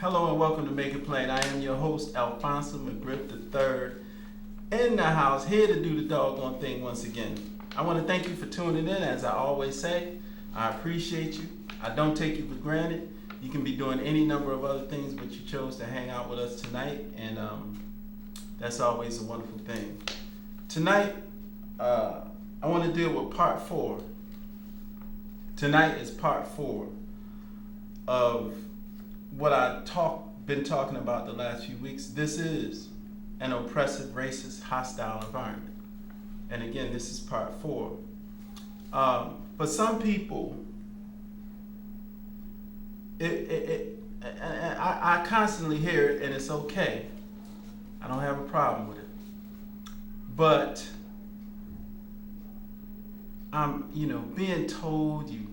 Hello and welcome to Make It Plain. I am your host, Alfonso McGriff III, in the house, here to do the doggone thing once again. I want to thank you for tuning in, as I always say. I appreciate you. I don't take you for granted. You can be doing any number of other things, but you chose to hang out with us tonight, and that's always a wonderful thing. Tonight, I want to deal with part 4. Tonight is part 4 of what I've been talking about the last few weeks. This is an oppressive, racist, hostile environment. And again, this is part 4. For some people, I constantly hear it, and it's okay. I don't have a problem with it. But I'm, being told you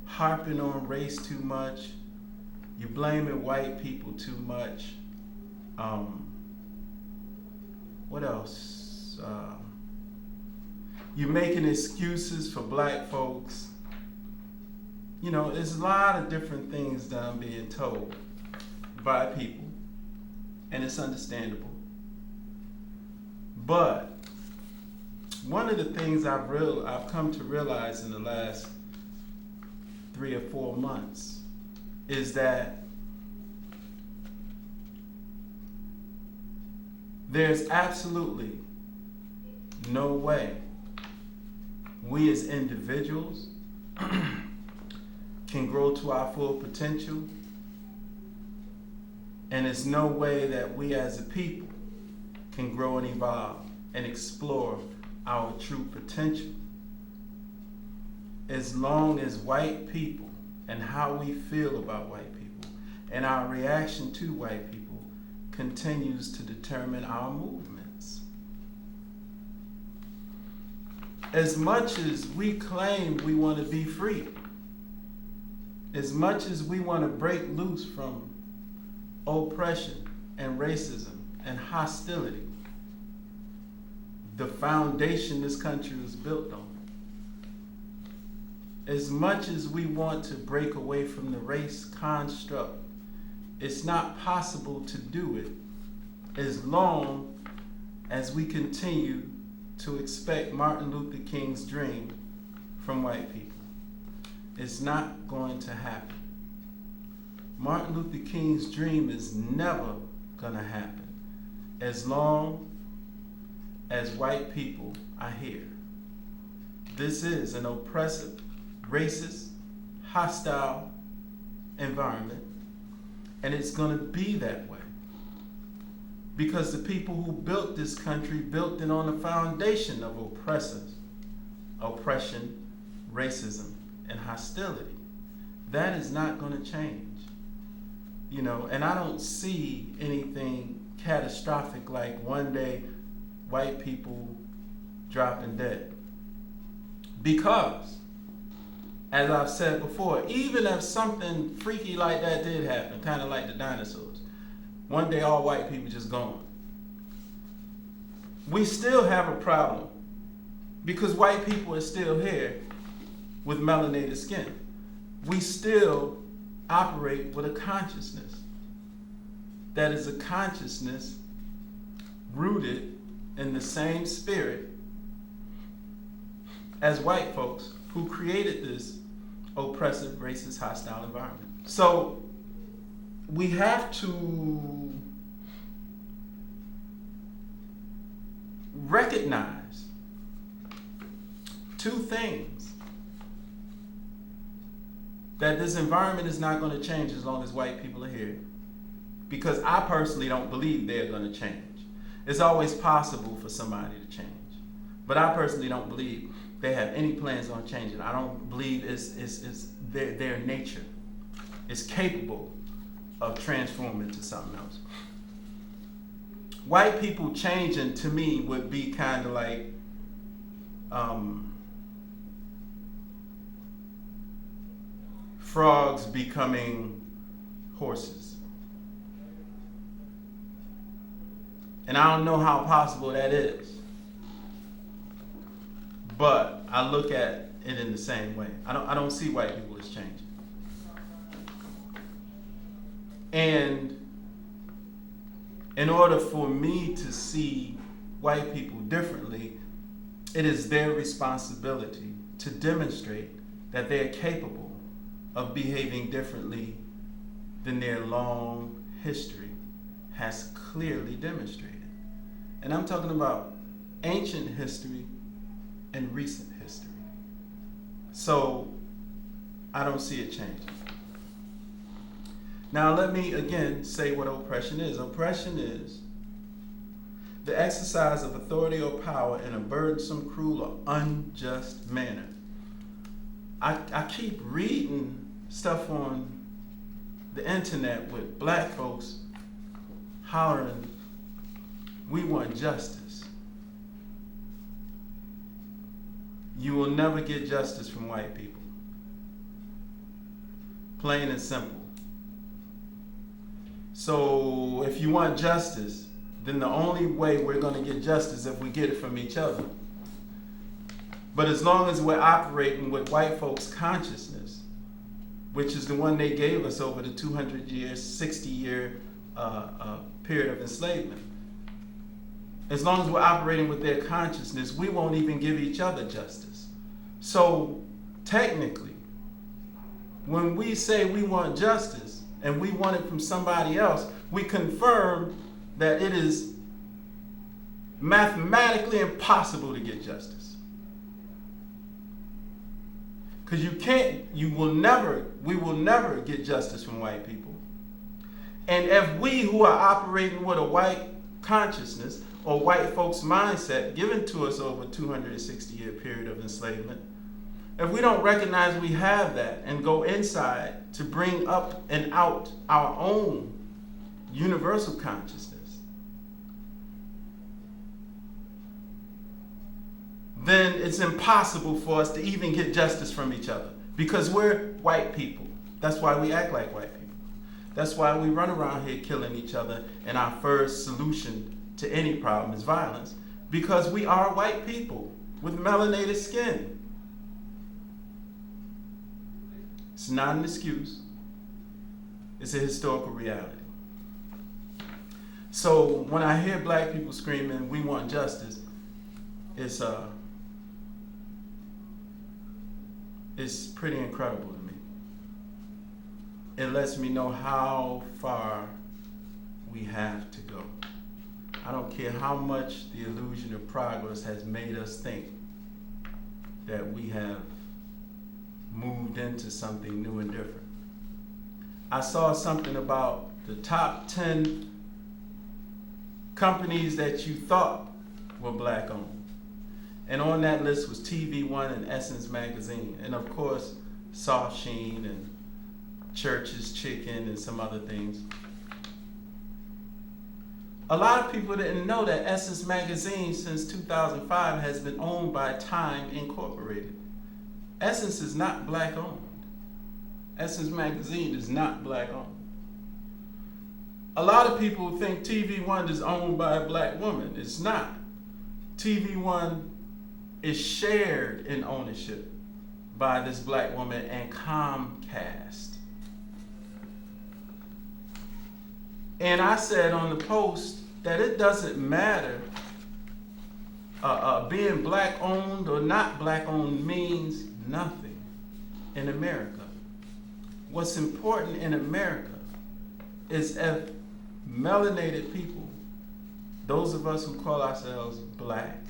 harping on race too much, you're blaming white people too much. What else? You're making excuses for black folks. There's a lot of different things that I'm being told by people, and it's understandable. But one of the things I've come to realize in the last 3 or 4 months is that there's absolutely no way we as individuals can grow to our full potential, and there's no way that we as a people can grow and evolve and explore our true potential as long as white people and how we feel about white people and our reaction to white people continues to determine our movements. As much as we claim we want to be free, as much as we want to break loose from oppression and racism and hostility, the foundation this country was built on, as much as we want to break away from the race construct, it's not possible to do it as long as we continue to expect Martin Luther King's dream from white people. It's not going to happen. Martin Luther King's dream is never going to happen as long as white people are here. This is an oppressive, racist, hostile environment, and it's going to be that way because the people who built this country built it on a foundation of oppression, racism, and hostility. That is not going to change, and I don't see anything catastrophic like one day white people dropping dead, because as I've said before, even if something freaky like that did happen, kind of like the dinosaurs, one day all white people just gone, we still have a problem because white people are still here with melanated skin. We still operate with a consciousness that is a consciousness rooted in the same spirit as white folks who created this oppressive, racist, hostile environment. So we have to recognize 2 things: that this environment is not going to change as long as white people are here, because I personally don't believe they're going to change. It's always possible for somebody to change, but I personally don't believe they have any plans on changing. I don't believe it's their nature is capable of transforming to something else. White people changing, to me, would be kind of like frogs becoming horses. And I don't know how possible that is, but I look at it in the same way. I don't see white people as changing. And in order for me to see white people differently, it is their responsibility to demonstrate that they are capable of behaving differently than their long history has clearly demonstrated. And I'm talking about ancient history and recent history. So I don't see it changing. Now let me again say what oppression is. Oppression is the exercise of authority or power in a burdensome, cruel, or unjust manner. I keep reading stuff on the internet with black folks hollering, "We want justice." You will never get justice from white people. Plain and simple. So if you want justice, then the only way we're going to get justice is if we get it from each other. But as long as we're operating with white folks' consciousness, which is the one they gave us over the 200 years, 60-year period of enslavement, as long as we're operating with their consciousness, we won't even give each other justice. So technically, when we say we want justice and we want it from somebody else, we confirm that it is mathematically impossible to get justice. Because we will never get justice from white people. And if we who are operating with a white consciousness or white folks' mindset given to us over a 260-year period of enslavement, if we don't recognize we have that and go inside to bring up and out our own universal consciousness, then it's impossible for us to even get justice from each other, because we're white people. That's why we act like white people. That's why we run around here killing each other, and our first solution to any problem is violence, because we are white people with melanated skin. It's not an excuse. It's a historical reality. So when I hear black people screaming, "We want justice," it's pretty incredible to me. It lets me know how far we have to go. I don't care how much the illusion of progress has made us think that we have moved into something new and different. I saw something about the top 10 companies that you thought were black owned. And on that list was TV One and Essence Magazine. And of course, Soft Sheen and Church's Chicken and some other things. A lot of people didn't know that Essence Magazine since 2005 has been owned by Time Incorporated. Essence is not black owned. Essence Magazine is not black owned. A lot of people think TV One is owned by a black woman. It's not. TV One is shared in ownership by this black woman and Comcast. And I said on the post that it doesn't matter being black owned or not black owned means nothing in America. What's important in America is if melanated people, those of us who call ourselves black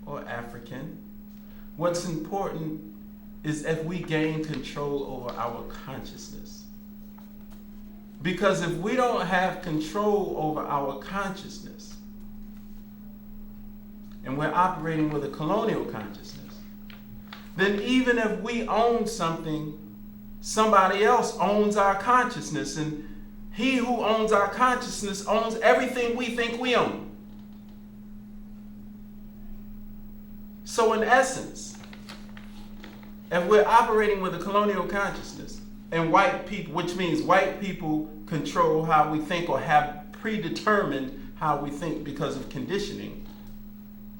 or African, what's important is if we gain control over our consciousness. Because if we don't have control over our consciousness, and we're operating with a colonial consciousness, then even if we own something, somebody else owns our consciousness, and he who owns our consciousness owns everything we think we own. So in essence, if we're operating with a colonial consciousness and white people, which means white people control how we think or have predetermined how we think because of conditioning,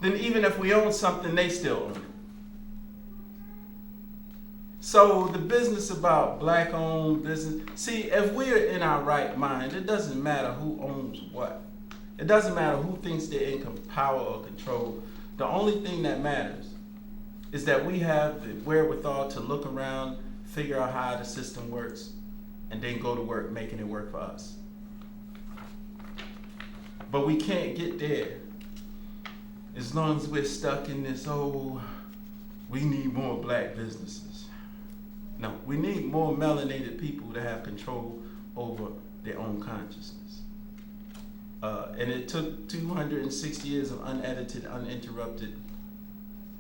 then even if we own something, they still own it. So the business about black-owned business, see, if we're in our right mind, it doesn't matter who owns what. It doesn't matter who thinks they're in power or control. The only thing that matters is that we have the wherewithal to look around, figure out how the system works, and then go to work making it work for us. But we can't get there as long as we're stuck in this, oh, we need more black businesses. No, we need more melanated people to have control over their own consciousness. And it took 260 years of unedited, uninterrupted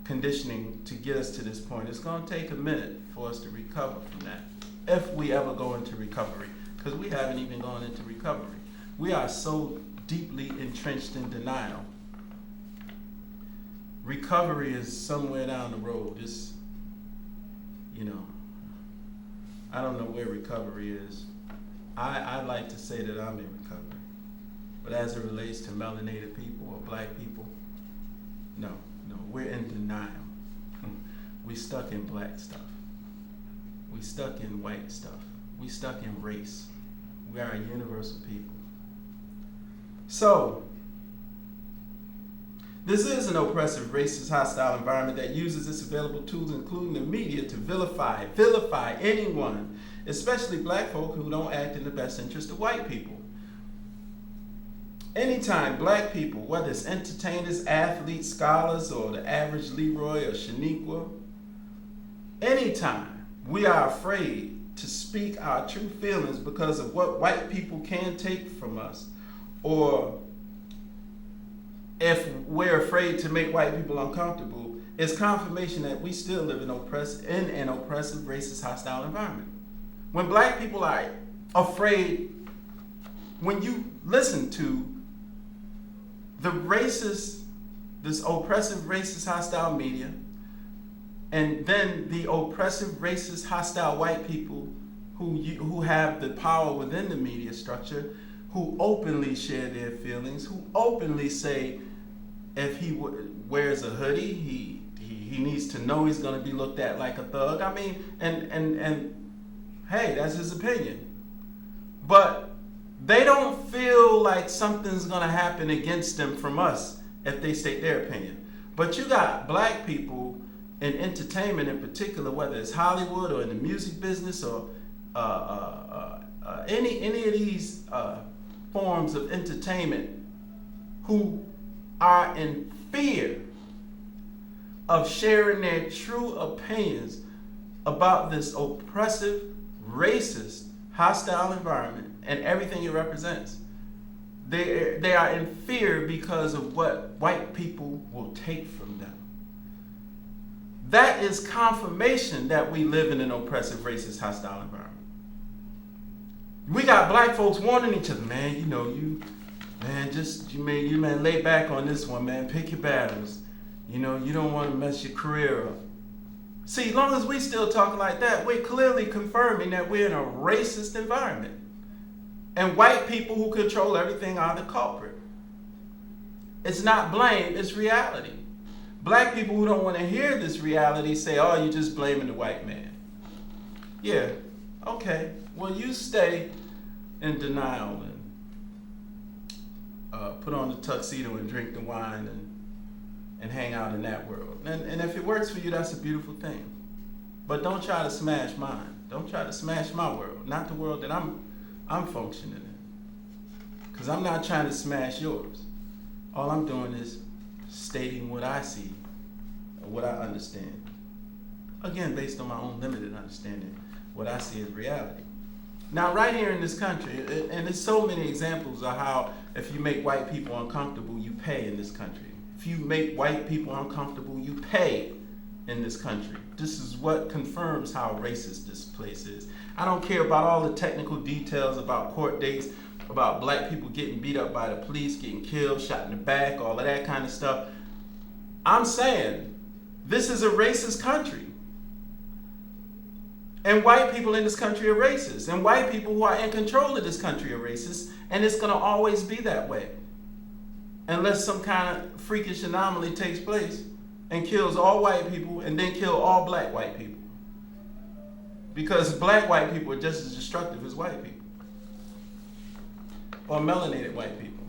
conditioning to get us to this point. It's going to take a minute for us to recover from that, if we ever go into recovery, because we haven't even gone into recovery. We are so deeply entrenched in denial. Recovery is somewhere down the road. It's, I don't know where recovery is. I like to say that I'm in recovery. But as it relates to melanated people or black people, no, we're in denial. We stuck in black stuff. We stuck in white stuff. We stuck in race. We are a universal people. So, this is an oppressive, racist, hostile environment that uses its available tools, including the media, to vilify anyone, especially black folk who don't act in the best interest of white people. Anytime black people, whether it's entertainers, athletes, scholars, or the average Leroy or Shaniqua, anytime we are afraid to speak our true feelings because of what white people can take from us, or if we're afraid to make white people uncomfortable, it's confirmation that we still live in an oppressive, racist, hostile environment. When black people are afraid, when you listen to the racist, this oppressive, racist, hostile media, and then the oppressive, racist, hostile white people who have the power within the media structure, who openly share their feelings, who openly say if he wears a hoodie, he needs to know he's going to be looked at like a thug. I mean, and hey, that's his opinion. But they don't feel like something's going to happen against them from us if they state their opinion. But you got black people in entertainment in particular, whether it's Hollywood or in the music business or any of these forms of entertainment, who are in fear of sharing their true opinions about this oppressive, racist, hostile environment and everything it represents. They are in fear because of what white people will take from them. That is confirmation that we live in an oppressive, racist, hostile environment. We got black folks warning each other, man, you lay back on this one, man, pick your battles. You don't want to mess your career up. See, as long as we still talking like that, we're clearly confirming that we're in a racist environment. And white people who control everything are the culprit. It's not blame, it's reality. Black people who don't want to hear this reality say, oh, you're just blaming the white man. Yeah, okay. Well, you stay in denial and put on the tuxedo and drink the wine and hang out in that world. And if it works for you, that's a beautiful thing. But don't try to smash mine. Don't try to smash my world, not the world that I'm functioning in. Because I'm not trying to smash yours. All I'm doing is stating what I see, or what I understand. Again, based on my own limited understanding, what I see as reality. Now, right here in this country, and there's so many examples of how if you make white people uncomfortable, you pay in this country. If you make white people uncomfortable, you pay in this country. This is what confirms how racist this place is. I don't care about all the technical details about court dates, about black people getting beat up by the police, getting killed, shot in the back, all of that kind of stuff. I'm saying this is a racist country. And white people in this country are racist. And white people who are in control of this country are racist. And it's going to always be that way. Unless some kind of freakish anomaly takes place and kills all white people and then kill all black white people. Because black white people are just as destructive as white people. Or melanated white people.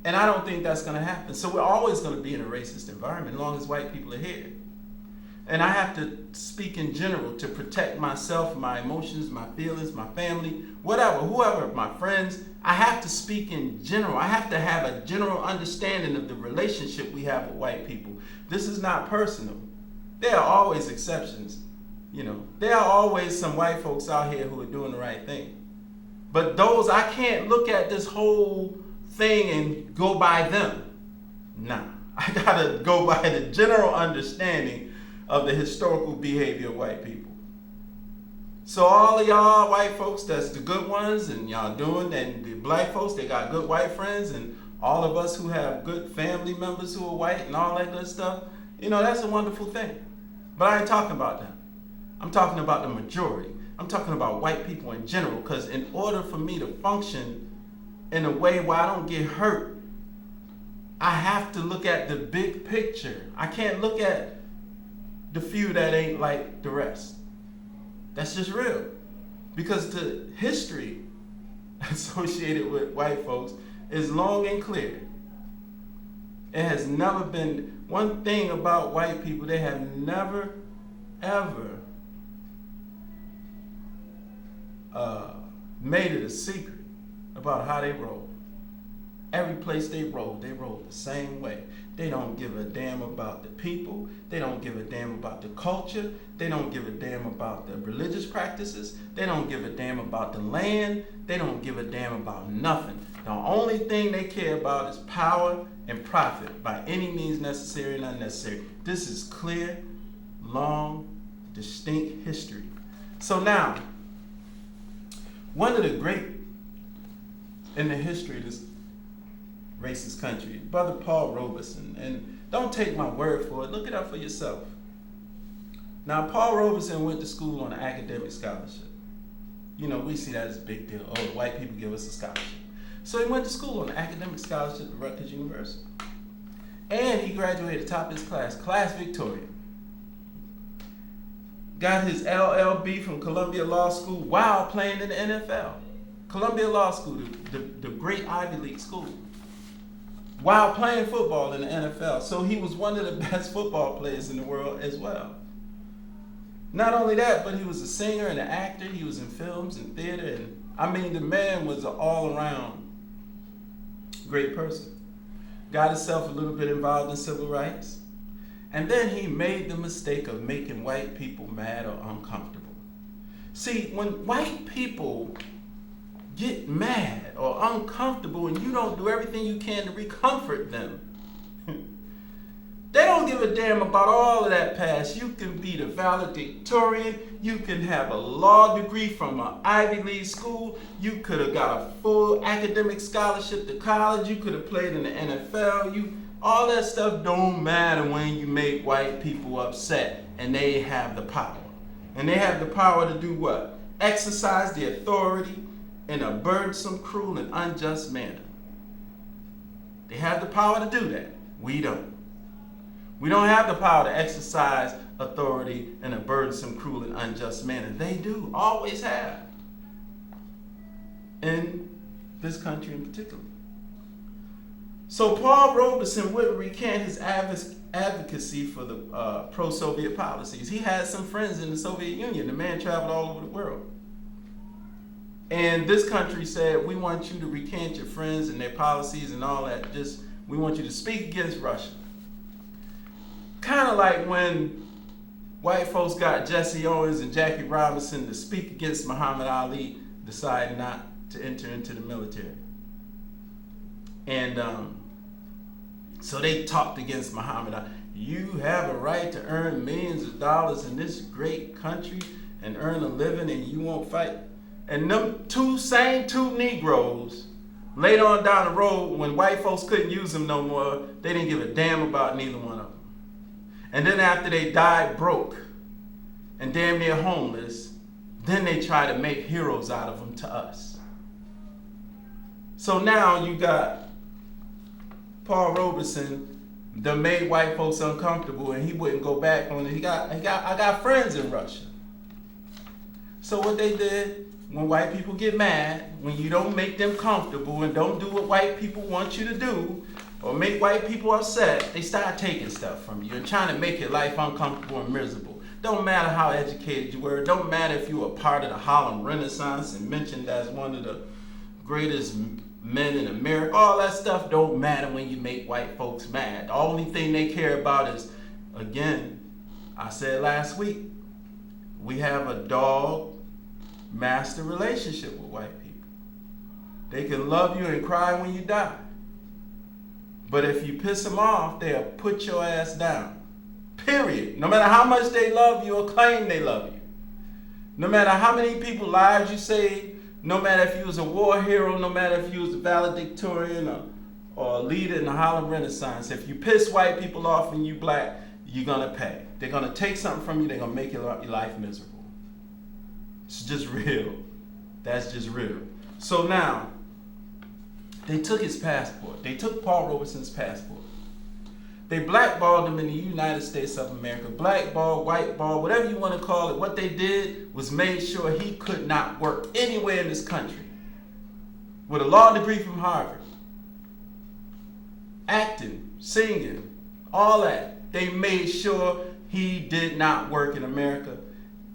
And I don't think that's going to happen. So we're always going to be in a racist environment as long as white people are here. And I have to speak in general to protect myself, my emotions, my feelings, my family, whatever, whoever, my friends. I have to speak in general. I have to have a general understanding of the relationship we have with white people. This is not personal. There are always exceptions. You know, there are always some white folks out here who are doing the right thing. But those, I can't look at this whole thing and go by them. Nah, I gotta go by the general understanding of the historical behavior of white people. So all of y'all white folks, that's the good ones, and y'all doing, and the black folks, they got good white friends, and all of us who have good family members who are white and all that good stuff, you know, that's a wonderful thing. But I ain't talking about that. I'm talking about the majority. I'm talking about white people in general, because in order for me to function in a way where I don't get hurt, I have to look at the big picture. I can't look at the few that ain't like the rest. That's just real. Because the history associated with white folks is long and clear. It has never been, one thing about white people, they have never, ever made it a secret about how they roll. Every place they roll the same way. They don't give a damn about the people. They don't give a damn about the culture. They don't give a damn about the religious practices. They don't give a damn about the land. They don't give a damn about nothing. The only thing they care about is power and profit by any means necessary and unnecessary. This is clear, long, distinct history. So now, one of the great in the history of this racist country, Brother Paul Robeson, and don't take my word for it, look it up for yourself. Now, Paul Robeson went to school on an academic scholarship. You know, we see that as a big deal. Oh, white people give us a scholarship. So he went to school on an academic scholarship at Rutgers University. And he graduated top of his class Victoria. Got his LLB from Columbia Law School while playing in the NFL. Columbia Law School, the great Ivy League school, while playing football in the NFL. So he was one of the best football players in the world as well. Not only that, but he was a singer and an actor. He was in films and theater. And I mean, the man was an all-around great person. Got himself a little bit involved in civil rights. And then he made the mistake of making white people mad or uncomfortable. See, when white people get mad or uncomfortable and you don't do everything you can to recomfort them, they don't give a damn about all of that past. You can be the valedictorian, you can have a law degree from an Ivy League school, you could have got a full academic scholarship to college, you could have played in the NFL, all that stuff don't matter when you make white people upset and they have the power. And they have the power to do what? Exercise the authority in a burdensome, cruel, and unjust manner. They have the power to do that. We don't. We don't have the power to exercise authority in a burdensome, cruel, and unjust manner. They do, always have. In this country in particular. So Paul Robeson would recant his advocacy for the pro-Soviet policies. He had some friends in the Soviet Union. The man traveled all over the world. And this country said, we want you to recant your friends and their policies and all that. We want you to speak against Russia. Kind of like when white folks got Jesse Owens and Jackie Robinson to speak against Muhammad Ali, decide not to enter into the military. And so they talked against Muhammad Ali. You have a right to earn millions of dollars in this great country and earn a living, and you won't fight. And them same two Negroes, later on down the road, when white folks couldn't use them no more, they didn't give a damn about neither one of them. And then after they died broke and damn near homeless, then they try to make heroes out of them to us. So now you got Paul Robeson that made white folks uncomfortable, and he wouldn't go back on it. I got friends in Russia. So what they did, when white people get mad, when you don't make them comfortable and don't do what white people want you to do, or make white people upset, they start taking stuff from you and trying to make your life uncomfortable and miserable. Don't matter how educated you were. Don't matter if you were part of the Harlem Renaissance and mentioned as one of the greatest men in America. All that stuff don't matter when you make white folks mad. The only thing they care about is, again, I said last week, we have a dog master relationship with white people. They can love you and cry when you die. But if you piss them off, they'll put your ass down. Period. No matter how much they love you or claim they love you. No matter how many people's lives you saved, no matter if you was a war hero, no matter if you was a valedictorian or a leader in the Harlem Renaissance, if you piss white people off and you black, you're gonna pay. They're gonna take something from you, they're gonna make your life miserable. It's just real. That's just real. So now, they took his passport. They took Paul Robeson's passport. They blackballed him in the United States of America. Blackball, whiteball, whatever you want to call it. What they did was made sure he could not work anywhere in this country. With a law degree from Hartford. Acting, singing, all that. They made sure he did not work in America.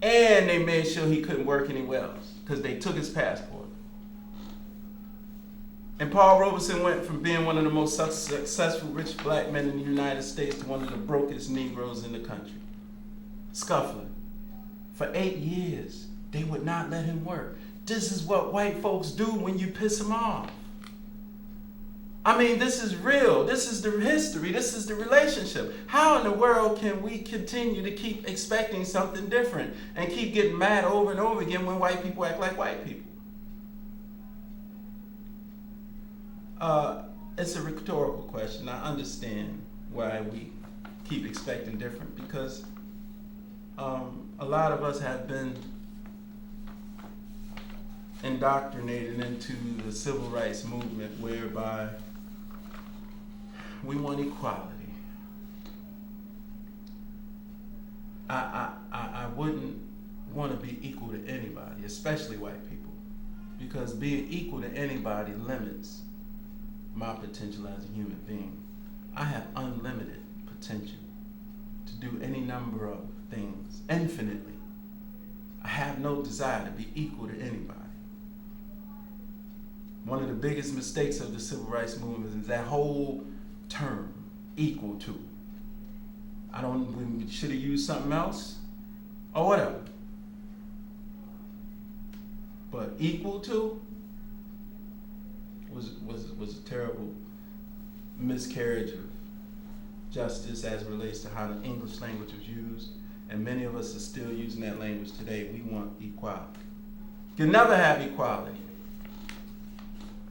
And they made sure he couldn't work anywhere else. Because they took his passport. And Paul Robeson went from being one of the most successful rich black men in the United States to one of the brokest Negroes in the country. Scuffling. For 8 years, they would not let him work. This is what white folks do when you piss them off. I mean, this is real. This is the history. This is the relationship. How in the world can we continue to keep expecting something different and keep getting mad over and over again when white people act like white people? It's a rhetorical question. I understand why we keep expecting different, because a lot of us have been indoctrinated into the civil rights movement, whereby we want equality. I wouldn't want to be equal to anybody, especially white people, because being equal to anybody limits my potential as a human being. I have unlimited potential to do any number of things, infinitely. I have no desire to be equal to anybody. One of the biggest mistakes of the civil rights movement is that whole term, equal to. We should have used something else, or whatever. But equal to was a terrible miscarriage of justice as it relates to how the English language was used, and many of us are still using that language today. We want equality. You can never have equality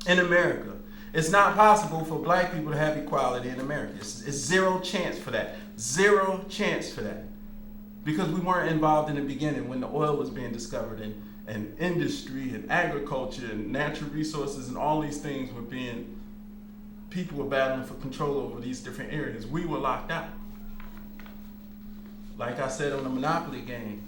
in America. It's not possible for black people to have equality in America. It's zero chance for that. Zero chance for that. Because we weren't involved in the beginning when the oil was being discovered, and industry and agriculture and natural resources and all these things were being, people were battling for control over these different areas. We were locked out. Like I said on the Monopoly game,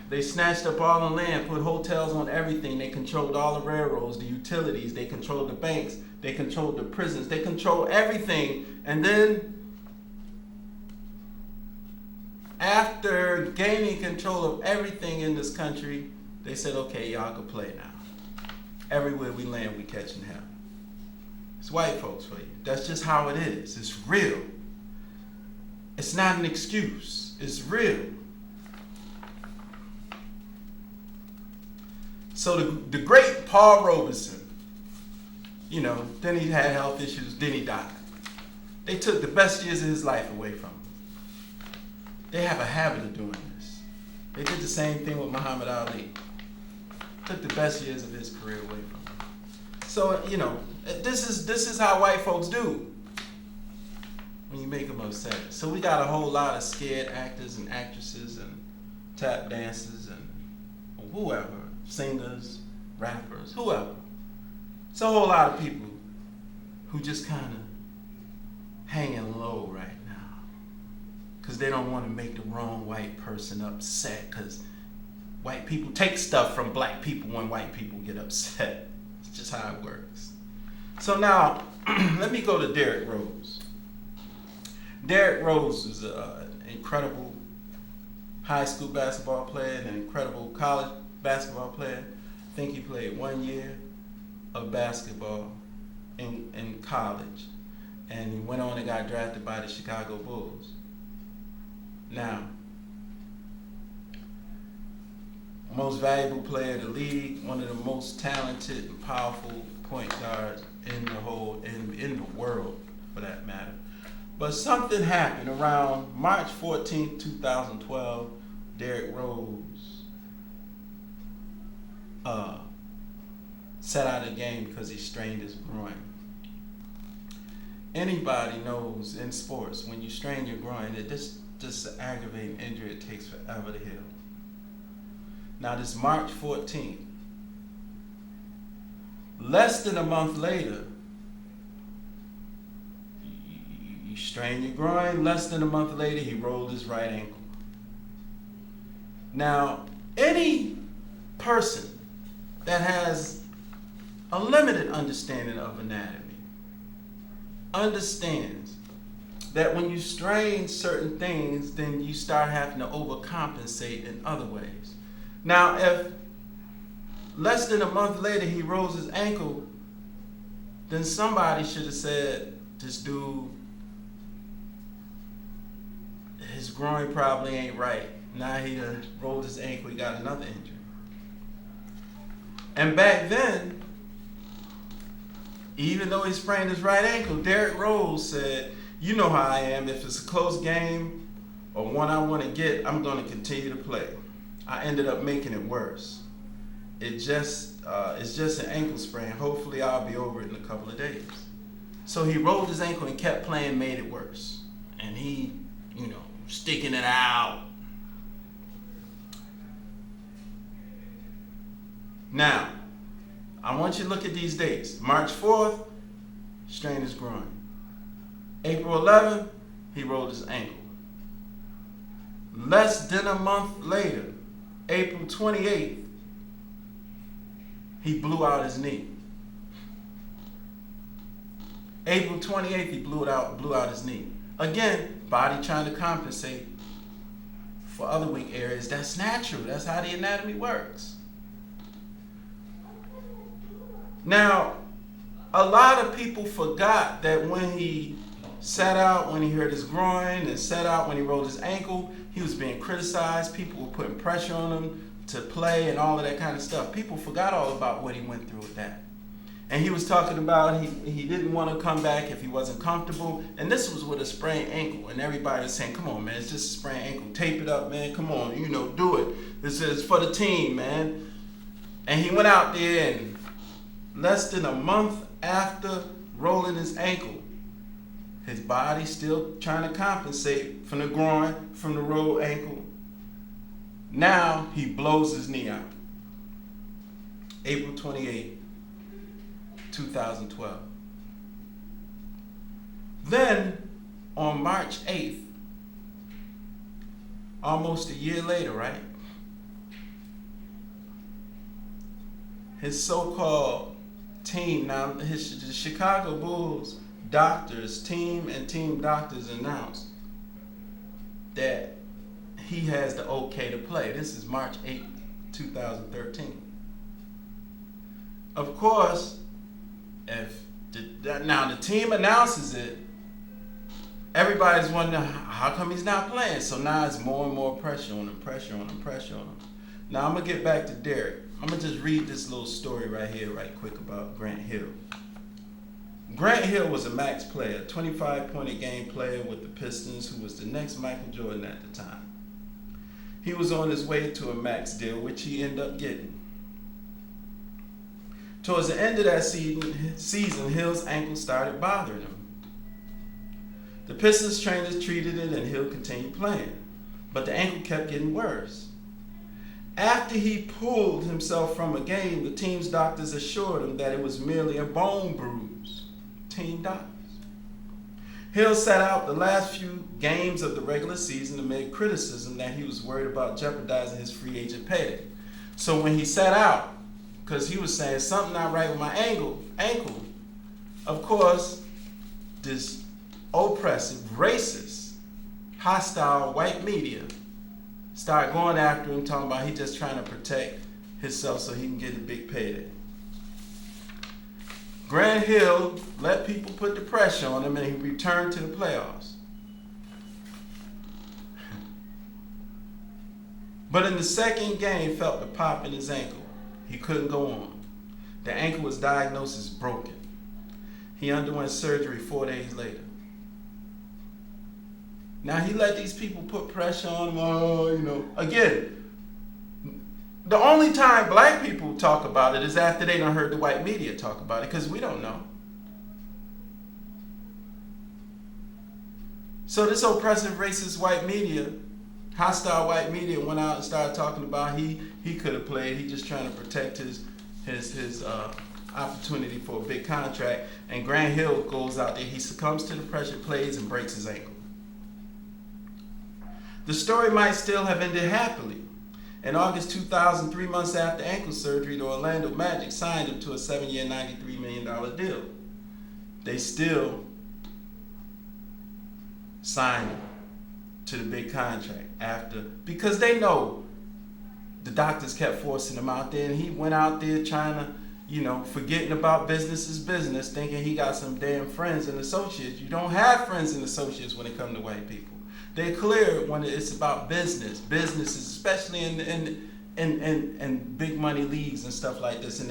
they snatched up all the land, put hotels on everything. They controlled all the railroads, the utilities, they controlled the banks, they controlled the prisons, they controlled everything. And then, after gaining control of everything in this country, they said, okay, y'all can play now. Everywhere we land, we catching hell. It's white folks for you. That's just how it is. It's real. It's not an excuse. It's real. So the great Paul Robeson, then he had health issues, then he died. They took the best years of his life away from him. They have a habit of doing this. They did the same thing with Muhammad Ali. Took the best years of his career away from him. So, this is how white folks do when you make them upset. So we got a whole lot of scared actors and actresses and tap dancers and whoever, singers, rappers, whoever. It's a whole lot of people who just kind of hanging low right now because they don't want to make the wrong white person upset, because white people take stuff from black people when white people get upset. It's just how it works. So now, let me go to Derrick Rose. Derrick Rose is an incredible high school basketball player and an incredible college basketball player. I think he played 1 year of basketball in college, and he went on and got drafted by the Chicago Bulls. Now, most valuable player of the league, one of the most talented and powerful point guards in the world, for that matter. But something happened around March 14, 2012. Derrick Rose sat out of the game because he strained his groin. Anybody knows in sports, when you strain your groin, it's just an aggravating injury. It takes forever to heal. Now, this March 14th, less than a month later, you strain your groin. Less than a month later, he rolled his right ankle. Now, any person that has a limited understanding of anatomy understands that when you strain certain things, then you start having to overcompensate in other ways. Now, if less than a month later he rolls his ankle, then somebody should have said, this dude, his groin probably ain't right. Now he done rolled his ankle, he got another injury. And back then, even though he sprained his right ankle, Derrick Rose said, you know how I am. If it's a close game or one I want to get, I'm going to continue to play. I ended up making it worse. It's just an ankle sprain. Hopefully I'll be over it in a couple of days. So he rolled his ankle and kept playing, made it worse. And he, sticking it out. Now, I want you to look at these dates. March 4th, strained his groin. April 11th, he rolled his ankle. Less than a month later, April 28th, he blew out his knee. April 28th, he blew out his knee. Again, body trying to compensate for other weak areas. That's natural. That's how the anatomy works. Now, a lot of people forgot that when he sat out, when he hurt his groin, and sat out when he rolled his ankle, he was being criticized. People were putting pressure on him to play and all of that kind of stuff. People forgot all about what he went through with that. And he was talking about he didn't want to come back if he wasn't comfortable. And this was with a sprained ankle. And everybody was saying, come on, man, it's just a sprained ankle. Tape it up, man. Come on, do it. This is for the team, man. And he went out there, and less than a month after rolling his ankle, his body still trying to compensate from the groin, from the rolled ankle. Now he blows his knee out. April 28, 2012. Then on March 8th, almost a year later, right? His so-called team, now the Chicago Bulls doctors, team doctors announced that he has the okay to play. This is March 8, 2013. Of course, now the team announces it, everybody's wondering how come he's not playing. So now it's more and more pressure on him. Now I'm gonna get back to Derrick. I'm gonna just read this little story right here, right quick, about Grant Hill. Grant Hill was a max player, 25-point-a-game player with the Pistons, who was the next Michael Jordan at the time. He was on his way to a max deal, which he ended up getting. Towards the end of that season, Hill's ankle started bothering him. The Pistons trainers treated it, and Hill continued playing, but the ankle kept getting worse. After he pulled himself from a game, the team's doctors assured him that it was merely a bone bruise. Team doctors. Hill sat out the last few games of the regular season amid criticism that he was worried about jeopardizing his free agent payday. So when he set out, because he was saying something not right with my ankle, of course, this oppressive, racist, hostile white media started going after him, talking about he just trying to protect himself so he can get a big payday. Grant Hill let people put the pressure on him, and he returned to the playoffs. But in the second game, felt the pop in his ankle. He couldn't go on. The ankle was diagnosed as broken. He underwent surgery 4 days later. Now he let these people put pressure on him. Again, the only time black people talk about it is after they done heard the white media talk about it, because we don't know. So this oppressive, racist white media, hostile white media, went out and started talking about he could have played. He just trying to protect his opportunity for a big contract. And Grant Hill goes out there. He succumbs to the pressure, plays, and breaks his ankle. The story might still have ended happily. In August 2000, 3 months after ankle surgery, the Orlando Magic signed him to a 7-year, $93 million deal. They still signed him to the big contract because they know the doctors kept forcing him out there, and he went out there trying to, forgetting about business is business, thinking he got some damn friends and associates. You don't have friends and associates when it comes to white people. They're clear when it's about business. Businesses, especially in big money leagues and stuff like this, and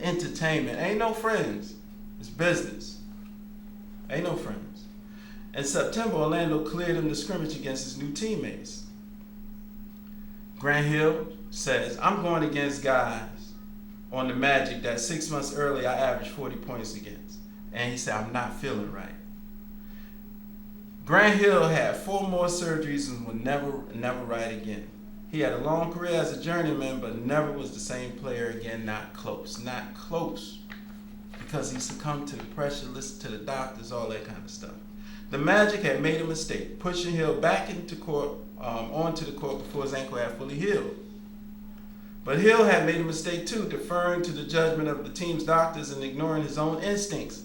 entertainment. Ain't no friends. It's business. Ain't no friends. In September, Orlando cleared him to scrimmage against his new teammates. Grant Hill says, I'm going against guys on the Magic that 6 months earlier I averaged 40 points against. And he said, I'm not feeling right. Grant Hill had 4 more surgeries and would never ride again. He had a long career as a journeyman, but never was the same player again, not close. Not close. Because he succumbed to the pressure, listened to the doctors, all that kind of stuff. The Magic had made a mistake, pushing Hill back into court, onto the court before his ankle had fully healed. But Hill had made a mistake too, deferring to the judgment of the team's doctors and ignoring his own instincts.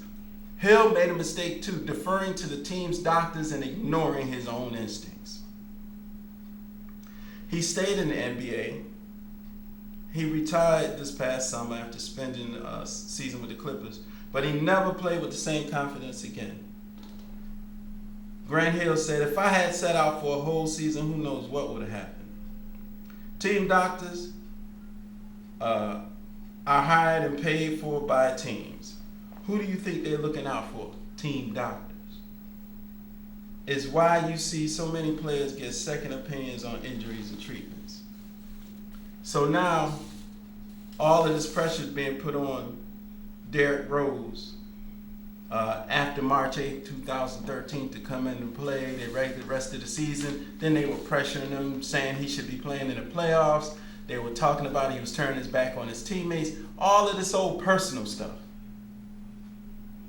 Hill made a mistake too, deferring to the team's doctors and ignoring his own instincts. He stayed in the NBA. He retired this past summer after spending a season with the Clippers, but he never played with the same confidence again. Grant Hill said, if I had set out for a whole season, who knows what would have happened. Team doctors are hired and paid for by teams. Who do you think they're looking out for? Team doctors. It's why you see so many players get second opinions on injuries and treatments. So now, all of this pressure is being put on Derrick Rose after March 8, 2013 to come in and play. They ranked the rest of the season. Then they were pressuring him, saying he should be playing in the playoffs. They were talking about he was turning his back on his teammates. All of this old personal stuff.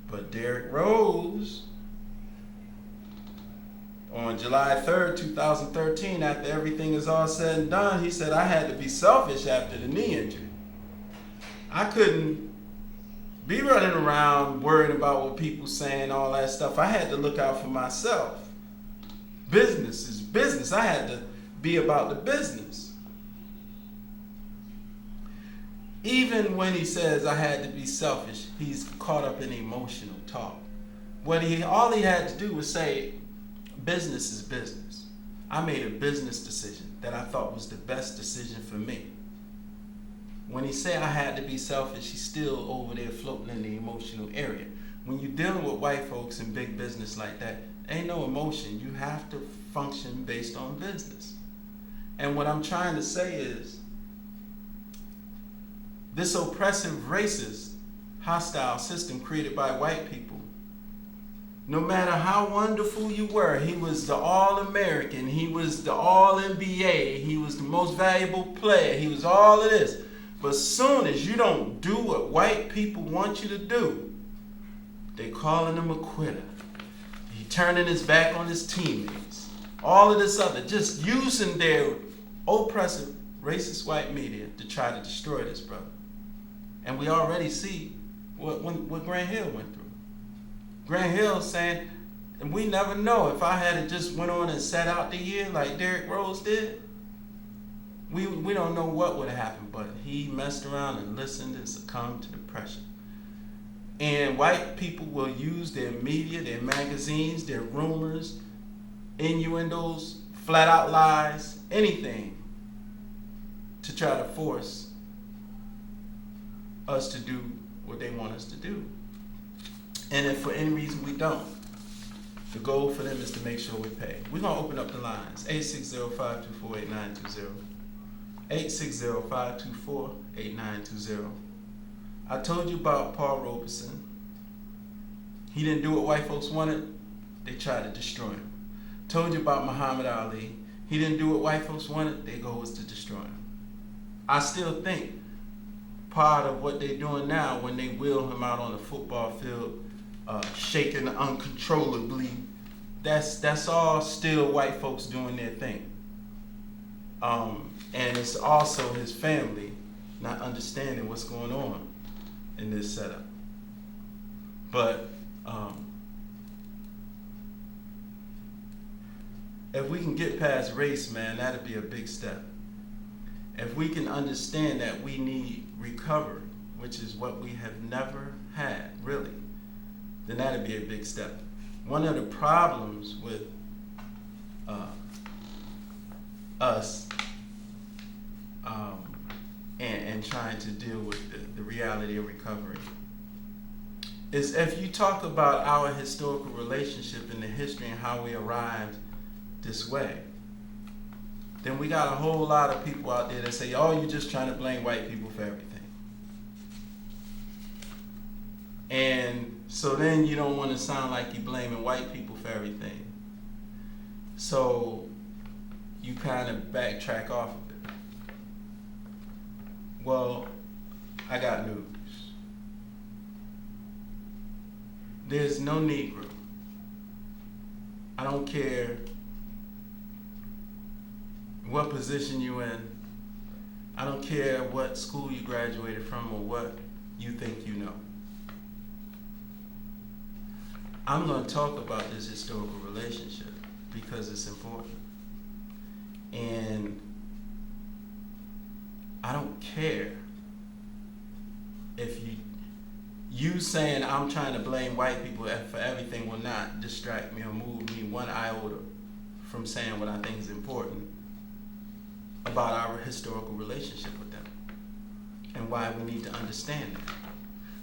But Derrick Rose, on July 3rd, 2013, after everything is all said and done, he said, I had to be selfish after the knee injury. I couldn't be running around worrying about what people saying, all that stuff. I had to look out for myself. Business is business. I had to be about the business. Even when he says I had to be selfish, he's caught up in emotional talk. All he had to do was say, business is business. I made a business decision that I thought was the best decision for me. When he said I had to be selfish, he's still over there floating in the emotional area. When you're dealing with white folks in big business like that, ain't no emotion. You have to function based on business. And what I'm trying to say is, this oppressive, racist, hostile system created by white people, no matter how wonderful you were, he was the All-American, he was the All-NBA, he was the most valuable player, he was all of this. But soon as you don't do what white people want you to do, they calling him a quitter. He turning his back on his teammates. All of this other, just using their oppressive, racist white media to try to destroy this brother. And we already see what Grant Hill went through. Grant Hill saying, and we never know, if I had just went on and sat out the year like Derrick Rose did, we don't know what would have happened, but he messed around and listened and succumbed to the pressure. And white people will use their media, their magazines, their rumors, innuendos, flat out lies, anything to try to force us to do what they want us to do. And if for any reason we don't, the goal for them is to make sure we pay. We're going to open up the lines, 860-524-8920. 860-524-8920. I told you about Paul Robeson. He didn't do what white folks wanted. They tried to destroy him. Told you about Muhammad Ali. He didn't do what white folks wanted. Their goal was to destroy him. I still think part of what they're doing now when they wheel him out on the football field, shaking uncontrollably, that's all still white folks doing their thing. And it's also his family not understanding what's going on in this setup. But if we can get past race, man, that'd be a big step. If we can understand that we need recovery, which is what we have never had, really, then that'd be a big step. One of the problems with us and trying to deal with the reality of recovery is if you talk about our historical relationship and the history and how we arrived this way, then we got a whole lot of people out there that say, oh, you're just trying to blame white people for everything. And so then you don't want to sound like you're blaming white people for everything. So you kind of backtrack off of it. Well, I got news. There's no Negro. I don't care what position you're in. I don't care what school you graduated from or what you think you know. I'm going to talk about this historical relationship because it's important. And I don't care if you saying I'm trying to blame white people for everything will not distract me or move me one iota from saying what I think is important about our historical relationship with them and why we need to understand it.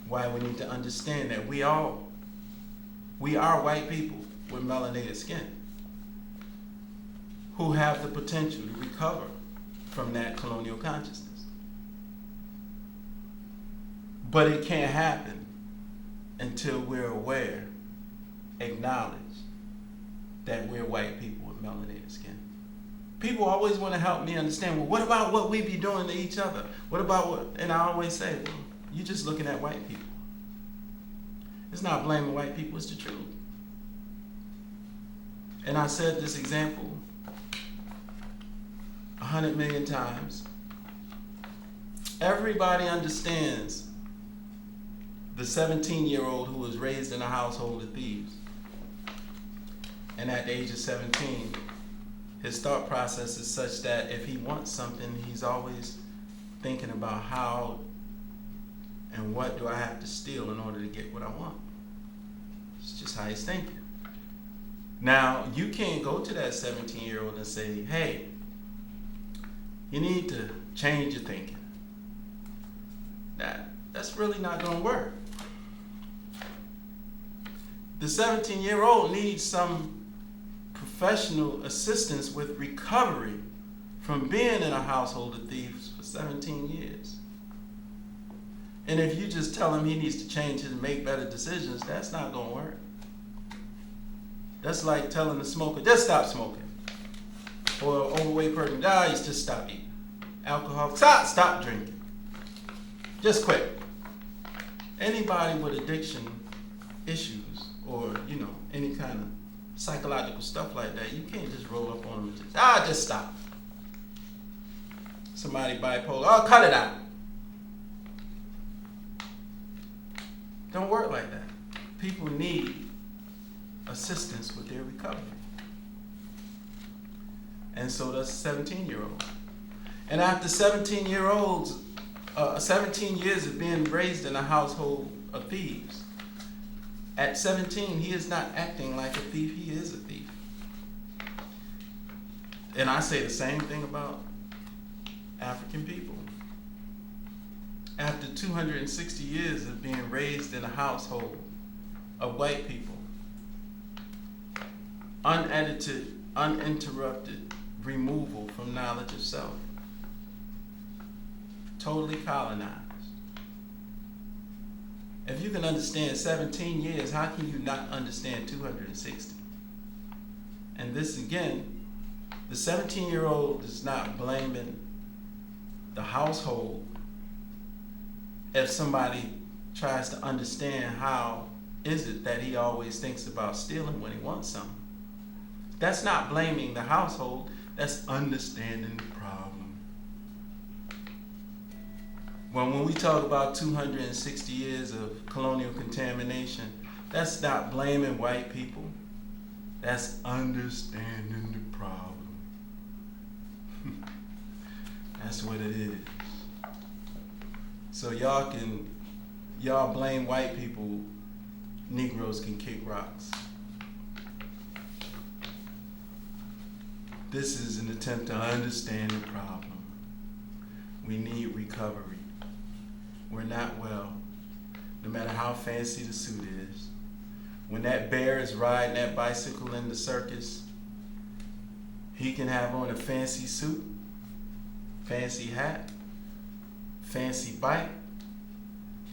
Why we need to understand that we are white people with melanated skin who have the potential to recover from that colonial consciousness. But it can't happen until we're aware, acknowledge that we're white people with melanated skin. People always want to help me understand, well, what about what we be doing to each other? What about what, and I always say, well, you're just looking at white people. It's not blaming white people, it's the truth. And I said this example 100 million times. Everybody understands the 17-year-old who was raised in a household of thieves. And at the age of 17, his thought process is such that if he wants something, he's always thinking about how and what do I have to steal in order to get what I want. It's just how he's thinking. Now, you can't go to that 17-year-old and say, hey, you need to change your thinking. That's really not going to work. The 17-year-old needs some professional assistance with recovery from being in a household of thieves for 17 years. And if you just tell him he needs to change and make better decisions, that's not going to work. That's like telling the smoker, just stop smoking. Or an overweight person, just stop eating. Alcohol, stop drinking. Just quit. Anybody with addiction issues or, any kind of psychological stuff like that, you can't just roll up on them and just stop. somebody bipolar. Oh, cut it out. Don't work like that. People need assistance with their recovery. And so does a 17-year-old. And after 17 years of being raised in a household of thieves, at 17, he is not acting like a thief, he is a thief. And I say the same thing about African people. After 260 years of being raised in a household of white people, unedited, uninterrupted removal from knowledge of self, totally colonized. If you can understand 17 years, how can you not understand 260? And this again, the 17-year-old is not blaming the household if somebody tries to understand how is it that he always thinks about stealing when he wants something. That's not blaming the household, that's understanding the problem. When we talk about 260 years of colonial contamination, that's not blaming white people, that's understanding the problem. That's what it is. So y'all blame white people, Negroes can kick rocks. This is an attempt to understand the problem. We need recovery. We're not well, no matter how fancy the suit is. When that bear is riding that bicycle in the circus, he can have on a fancy suit, fancy hat, fancy bike.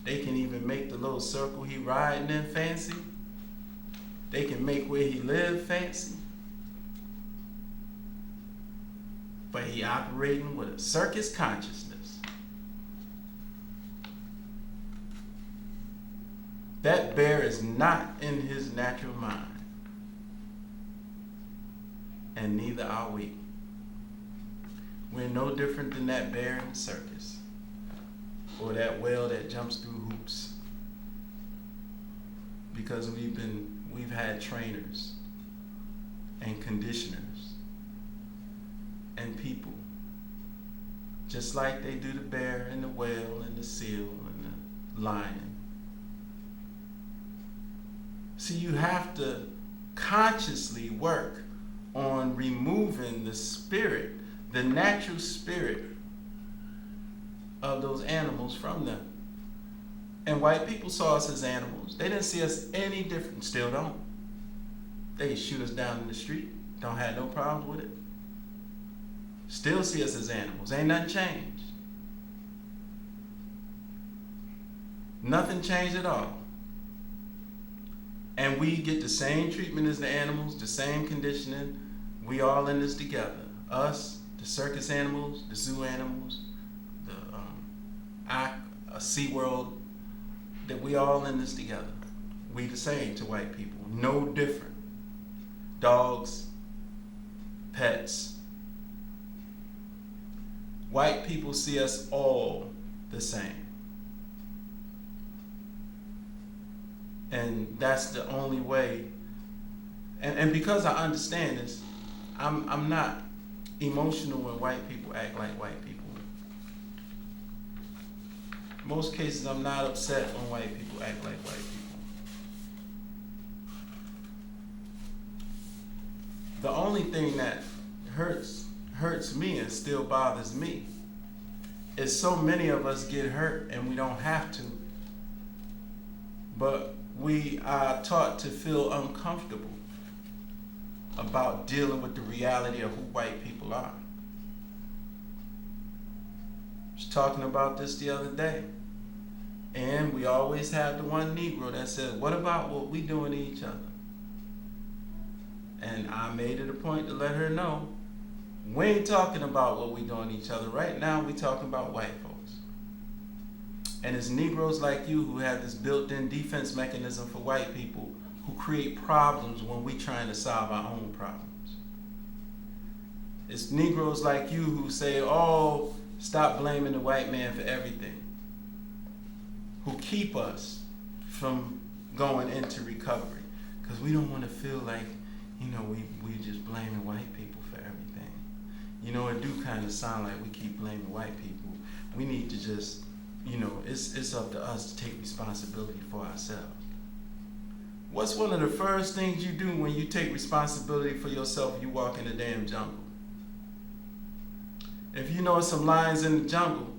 They can even make the little circle he riding in fancy. They can make where he live fancy. But he operating with a circus consciousness. That bear is not in his natural mind. And neither are we. We're no different than that bear in the circus, or that whale that jumps through hoops, because we've had trainers and conditioners and people, just like they do the bear and the whale and the seal and the lion. See, you have to consciously work on removing the spirit, the natural spirit of those animals from them. And white people saw us as animals. They didn't see us any different, still don't. They can shoot us down in the street, don't have no problems with it. Still see us as animals, ain't nothing changed. Nothing changed at all. And we get the same treatment as the animals, the same conditioning. We all in this together. Us, the circus animals, the zoo animals, the SeaWorld, that we all in this together. We the same to white people, no different. Dogs, pets. White people see us all the same. And that's the only way. And because I understand this, I'm not emotional when white people act like white people. Most cases, I'm not upset when white people act like white people. The only thing that hurts me and still bothers me is so many of us get hurt and we don't have to, but we are taught to feel uncomfortable about dealing with the reality of who white people are. I was talking about this the other day, and we always have the one Negro that says, what about what we doing to each other? And I made it a point to let her know, we ain't talking about what we doing to each other. Right now, we talking about white folks. And it's Negroes like you who have this built-in defense mechanism for white people who create problems when we trying to solve our own problems. It's Negroes like you who say, oh, Stop blaming the white man for everything, who keep us from going into recovery. Because we don't want to feel like, we just blaming white people for everything. It do kind of sound like we keep blaming white people. We need to just, it's up to us to take responsibility for ourselves. What's one of the first things you do when you take responsibility for yourself? You walk in the damn jungle. If you know some lions in the jungle,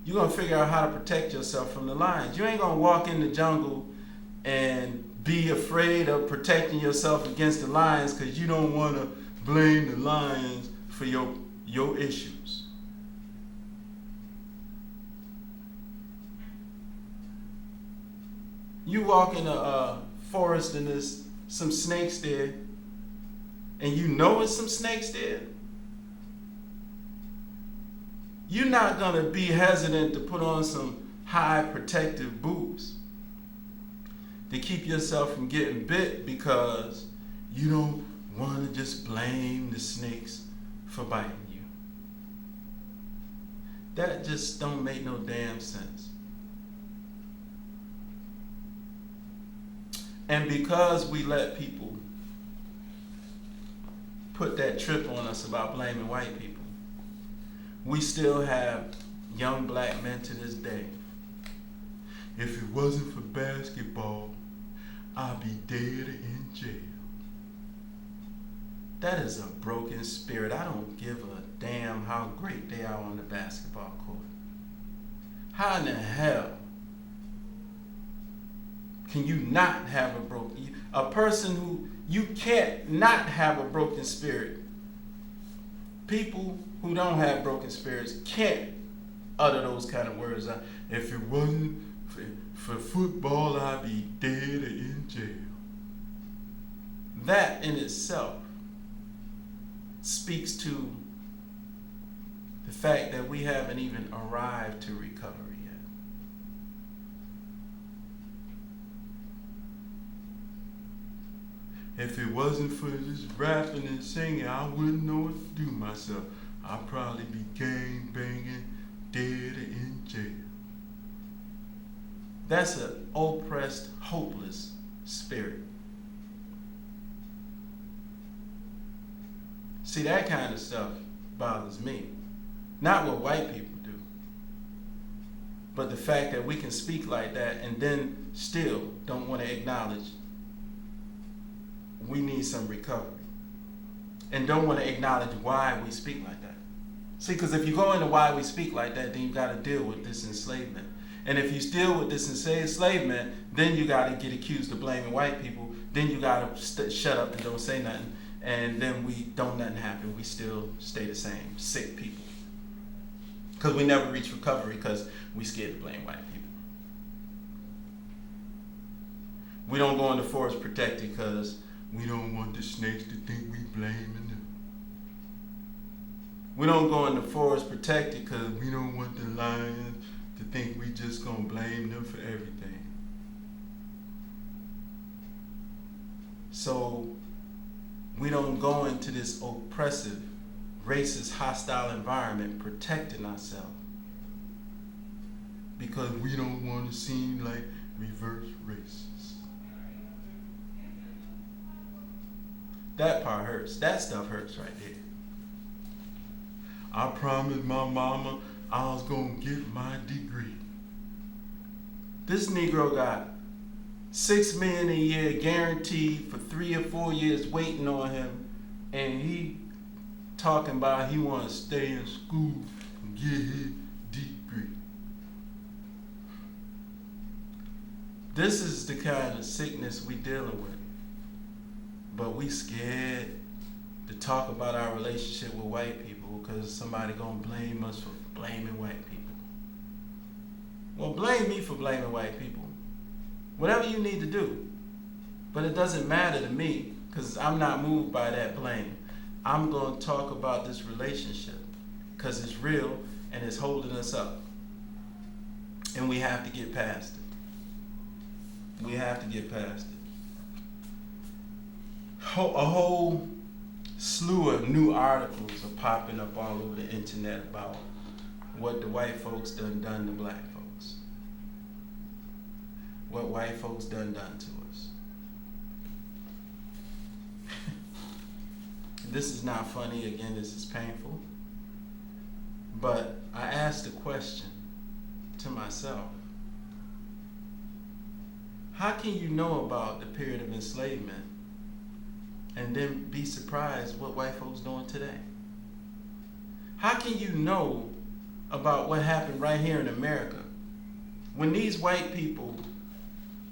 you're going to figure out how to protect yourself from the lions. You ain't going to walk in the jungle and be afraid of protecting yourself against the lions because you don't want to blame the lions for your issues. You walk in a forest and there's some snakes there, and you know it's some snakes there. You're not going to be hesitant to put on some high protective boots to keep yourself from getting bit because you don't want to just blame the snakes for biting you. That just don't make no damn sense. And because we let people put that trip on us about blaming white people, we still have young black men to this day. If it wasn't for basketball, I'd be dead or in jail. That is a broken spirit. I don't give a damn how great they are on the basketball court. How in the hell can you not have a person who, you can't not have a broken spirit? People who don't have broken spirits can't utter those kind of words. If it wasn't for football, I'd be dead or in jail. That in itself speaks to the fact that we haven't even arrived to recovery yet. If it wasn't for this rapping and singing, I wouldn't know what to do myself. I'd probably be gang banging, dead or in jail. That's an oppressed, hopeless spirit. See, that kind of stuff bothers me. Not what white people do, but the fact that we can speak like that and then still don't want to acknowledge we need some recovery. And don't want to acknowledge why we speak like that. See, because if you go into why we speak like that, then you got to deal with this enslavement. And if you deal with this enslavement, then you got to get accused of blaming white people. Then you got to shut up and don't say nothing. And then nothing happen. We still stay the same, sick people. Because we never reach recovery because we scared to blame white people. We don't go in the forest protected because we don't want the snakes to think we blaming them. We don't go in the forest protected because we don't want the lions to think we just gonna blame them for everything. So we don't go into this oppressive, racist, hostile environment protecting ourselves because we don't want to seem like reverse racists. That part hurts. That stuff hurts right there. I promised my mama I was going to get my degree. This Negro got $6 million a year guaranteed for 3 or 4 years waiting on him, and he talking about he want to stay in school and get his degree. This is the kind of sickness we dealing with. But we scared to talk about our relationship with white people because somebody gonna blame us for blaming white people. Well, blame me for blaming white people. Whatever you need to do. But it doesn't matter to me because I'm not moved by that blame. I'm gonna talk about this relationship because it's real and it's holding us up. And we have to get past it. We have to get past it. A whole slew of new articles are popping up all over the internet about what the white folks done to black folks. What white folks done to us. This is not funny, again, this is painful. But I asked a question to myself. How can you know about the period of enslavement and then be surprised what white folks doing today? How can you know about what happened right here in America when these white people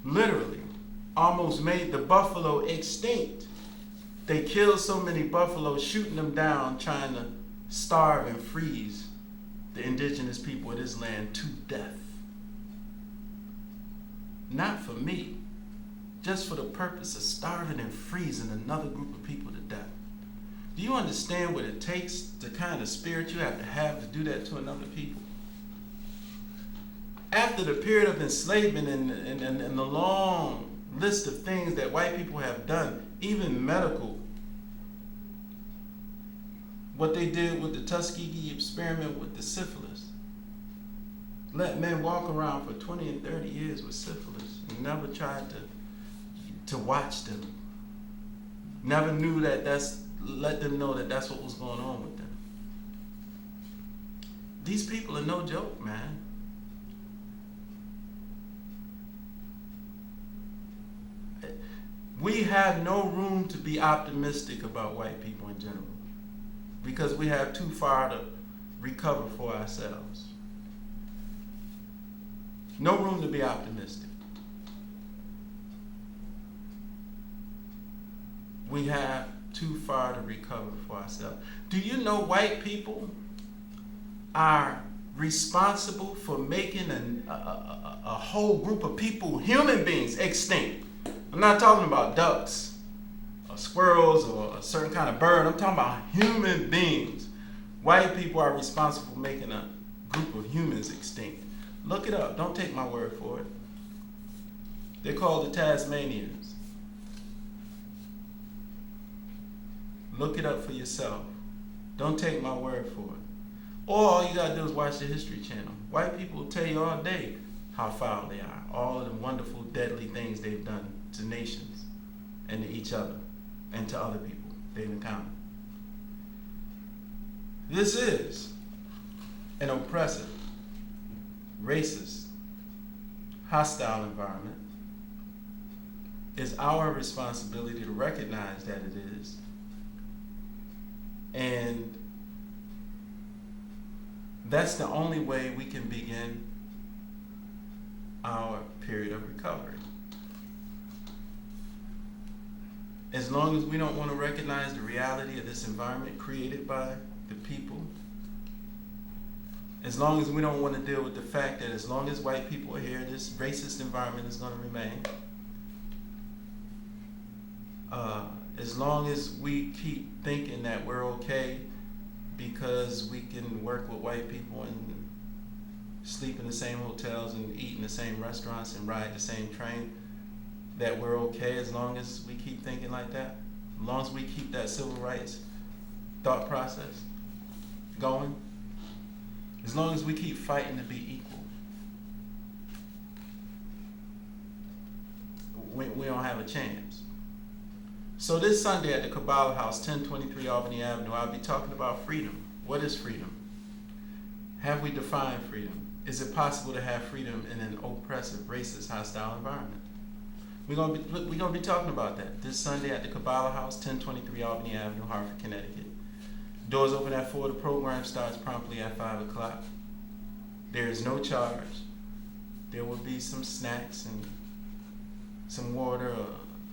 literally almost made the buffalo extinct? They killed so many buffaloes, shooting them down, trying to starve and freeze the indigenous people of this land to death. Not for me, just for the purpose of starving and freezing another group of people to death. Do you understand what it takes, the kind of spirit you have to do that to another people? After the period of enslavement and the long list of things that white people have done, even medical, what they did with the Tuskegee experiment with the syphilis, let men walk around for 20 and 30 years with syphilis and never tried to watch them. Never knew let them know that that's what was going on with them. These people are no joke, man. We have no room to be optimistic about white people in general because we have too far to recover for ourselves. No room to be optimistic. We have too far to recover for ourselves. Do you know white people are responsible for making a whole group of people, human beings, extinct? I'm not talking about ducks or squirrels or a certain kind of bird. I'm talking about human beings. White people are responsible for making a group of humans extinct. Look it up. Don't take my word for it. They're called the Tasmanians. Look it up for yourself. Don't take my word for it. Or all you gotta do is watch the History Channel. White people will tell you all day how foul they are. All of the wonderful, deadly things they've done to nations and to each other and to other people they've encountered. This is an oppressive, racist, hostile environment. It's our responsibility to recognize that it is and that's the only way we can begin our period of recovery. As long as we don't want to recognize the reality of this environment created by the people, as long as we don't want to deal with the fact that as long as white people are here, this racist environment is going to remain. As long as we keep thinking that we're okay because we can work with white people and sleep in the same hotels and eat in the same restaurants and ride the same train, that we're okay as long as we keep thinking like that, as long as we keep that civil rights thought process going, as long as we keep fighting to be equal, we don't have a chance. So this Sunday at the Kabbalah House, 1023 Albany Avenue, I'll be talking about freedom. What is freedom? Have we defined freedom? Is it possible to have freedom in an oppressive, racist, hostile environment? We're gonna be talking about that this Sunday at the Kabbalah House, 1023 Albany Avenue, Hartford, Connecticut. Doors open at 4. The program starts promptly at 5 o'clock. There is no charge. There will be some snacks and some water or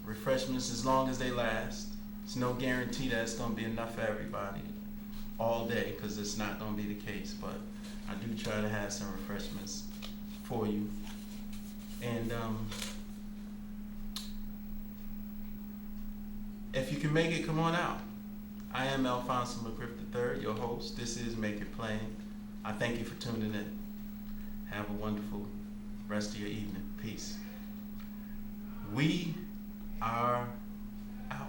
refreshments as long as they last. It's no guarantee that it's going to be enough for everybody all day, because it's not going to be the case, but I do try to have some refreshments for you. And if you can make it, come on out. I am Alfonso McGriff III, your host. This is Make It Plain. I thank you for tuning in. Have a wonderful rest of your evening. Peace. We are out.